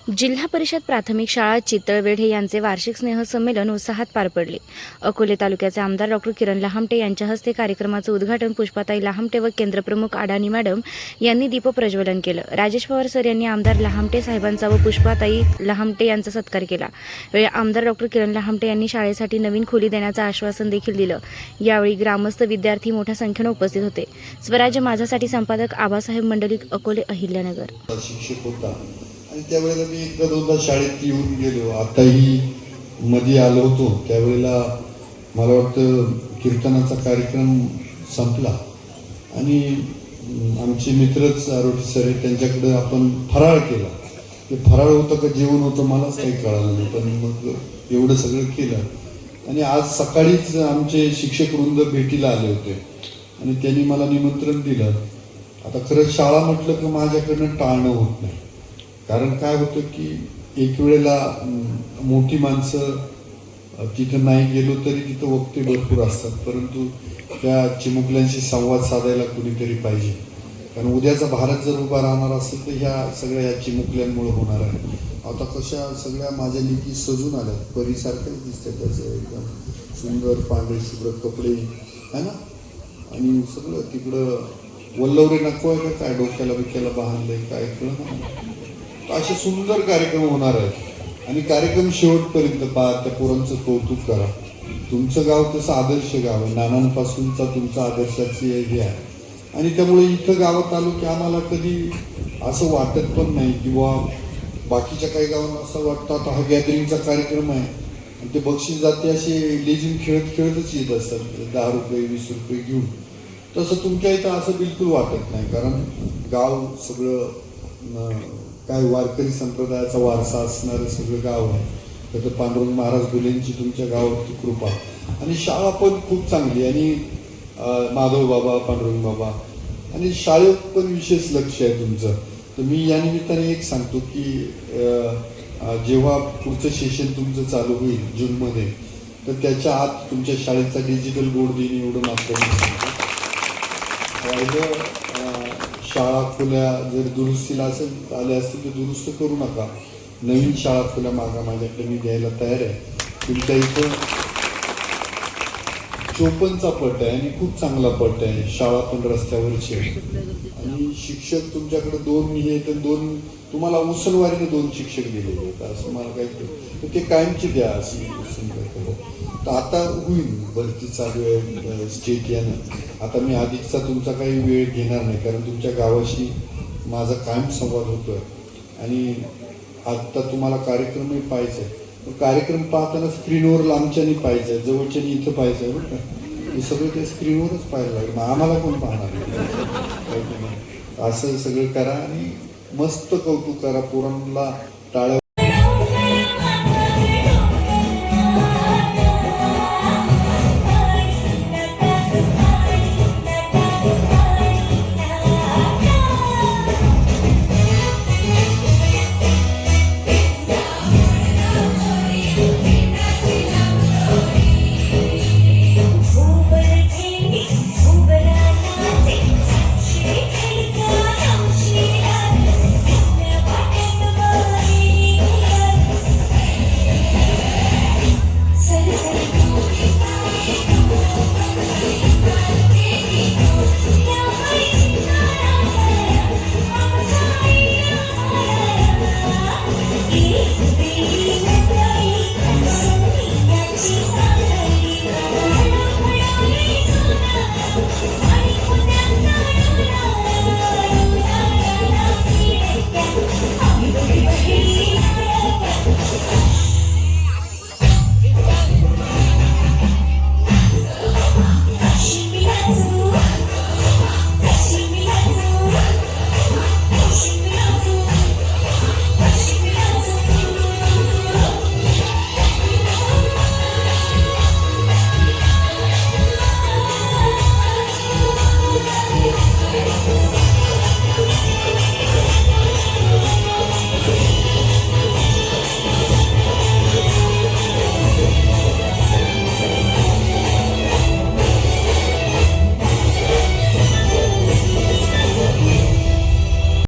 जिल्हा परिषद प्राथमिक शाळा चितळवेढे यांचे वार्षिक स्नेहसंमेलन उत्साहात पार पडले. अकोले तालुक्याचे आमदार डॉ. किरण लहामटे यांच्या हस्ते कार्यक्रमाचं उद्घाटन पुष्पाताई लहामटे व केंद्रप्रमुख अडाणी मॅडम यांनी दीपप्रज्वलन केलं. राजेश पवार सर यांनी आमदार लहामटे साहेबांचा व पुष्पाताई लहामटे यांचा सत्कार केला. वेळी आमदार डॉ. किरण लहामटे यांनी शाळेसाठी नवीन खोली देण्याचं आश्वासन देखील दिलं. यावेळी ग्रामस्थ, विद्यार्थी मोठ्या संख्येने उपस्थित होते. स्वराज्य माझासाठी संपादक आबासाहेब मंडलिक, अकोले, अहिल्यानगर. शिक्षक होता आणि त्यावेळेला मी एकदा दोनदा शाळेत येऊन गेलो. आताही मध्ये आलो होतो त्यावेळेला मला वाटतं कीर्तनाचा कार्यक्रम संपला आणि आमचे मित्रच आरोटी सर आहेत, त्यांच्याकडे आपण फराळ केला. ते फराळ होतं का जेवण होतं मलाच काही कळालं नाही, पण मग एवढं सगळं केलं. आणि आज सकाळीच आमचे शिक्षक वृंद भेटीला आले होते आणि त्यांनी मला निमंत्रण दिलं. आता खरंच शाळा म्हटलं की माझ्याकडनं टाळणं होत नाही, कारण काय होतं की एक वेळेला मोठी माणसं तिथं नाही गेलो तरी तिथं वक्ते भरपूर असतात, परंतु त्या चिमुकल्यांशी संवाद साधायला कुणीतरी पाहिजे. कारण उद्याचा भारत जर उभा राहणार असेल तर ह्या सगळ्या चिमुकल्यांमुळे होणार आहे. आता कशा सगळ्या माझ्या लेकी सजून आल्यात, परीसारख्याच दिसतात, त्याचं एकदम सुंदर पांढरे शुभ्र कपडे आहे ना, आणि सगळं तिकडं वल्लवरे नको आहे का काय, डोक्याला बिक्याला बांधलंय काय कळलं. असे सुंदर कार्यक्रम होणार आहेत आणि कार्यक्रम शेवटपर्यंत पहा. त्या पोरांचं कौतुक करा. तुमचं गाव तसं आदर्श गाव आहे, नानांपासूनचा तुमचा आदर्शाची हे आहे. आणि त्यामुळे इथं गावात आलो की आम्हाला कधी असं वाटत पण नाही की बाकीच्या काही गावांना असं वाटतं आता हा गॅदरिंगचा कार्यक्रम आहे आणि ते बक्षीस जाते असे लेझिम खेळत खेळतच येत असतात, 10 रुपये 20 रुपये घेऊन. तसं तुमच्या इथं असं बिलकुल वाटत नाही, कारण गाव सगळं काय वारकरी संप्रदायाचा वारसा असणारं सगळं गाव आहे. तर पांडुरंग महाराज गुलेंची तुमच्या गावावरती कृपा, आणि शाळा पण खूप चांगली, आणि माधव बाबा, पांडुरंग बाबा, आणि शाळेत पण विशेष लक्ष आहे तुमचं. तर मी या निमित्ताने एक सांगतो की जेव्हा पुढचं सेशन तुमचं चालू होईल जूनमध्ये, तर त्याच्या आत तुमच्या शाळेचा डिजिटल बोर्ड देईन एवढं मात्र. शाळा खोल्या जर दुरुस्तीला आल्या असतील तर दुरुस्त करू नका. नवीन शाळा खोल्या माझ्याकडे मी द्यायला तयार आहे. तुमच्या इथं 54चा पट आहे आणि खूप चांगला पट आहे. शाळा पण रस्त्यावरची आहे आणि शिक्षक तुमच्याकडे 2 हे आहेत, 2 तुम्हाला मुसलवारीने 2 शिक्षक दिलेले आहेत असं मला काही, तर ते कायमची द्या अशी समजा. तर आता होईल भरती चालू आहे स्टेट यानं. आता मी अधिकचा तुमचा काही वेळ घेणार नाही, कारण तुमच्या गावाशी माझा कायम संवाद होतो आहे. आणि आत्ता तुम्हाला कार्यक्रमही पाहायचा आहे, कार्यक्रम पाहताना स्क्रीनवर लांबच्यानी पाहिजे आहे, जवळच्यानी इथं पाहिजे आहे बरं का. हे सगळं ते स्क्रीनवरच पाहायला लागेल, मग आम्हाला कोण पाहणार. असं सगळं करा आणि मस्त कौतुक करा. पोरांना टाळ्या